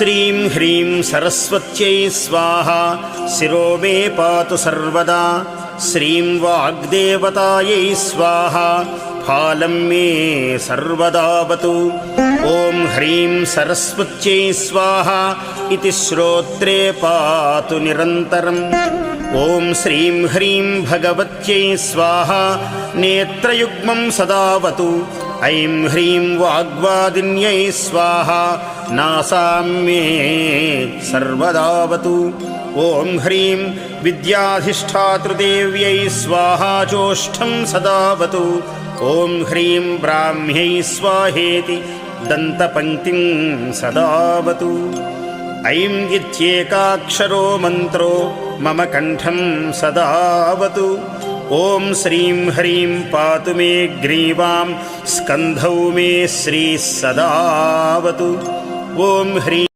श्रीं ह्रीं सरस्वत्यै स्वाहा शिरो मे पातु सर्वदा श्रीं वाग्देवतायै स्वाहा फालं मे सर्वदावतु ॐ ह्रीं सरस्वत्यै स्वाहा इति श्रोत्रे पातु निरन्तरम् ॐ श्रीं ह्रीं भगवत्यै स्वाहा नेत्रयुग्मं सदावतु ऐं ह्रीं वाग्वादिन्यै स्वाहा नासां मे सर्वदावतु ॐ ह्रीं विद्याधिष्ठातृदेव्यै स्वाहा चोष्ठं सदावतु ॐ ह्रीं ब्राह्म्यै स्वाहेति दन्तपङ्क्तिं सदावतु ऐं इत्येकाक्षरो मन्त्रो मम कण्ठं सदावतु ॐ श्रीं ह्रीं पातु मे ग्रीवां स्कन्धौ मे श्रीः सदावतु ॐ ह्रीं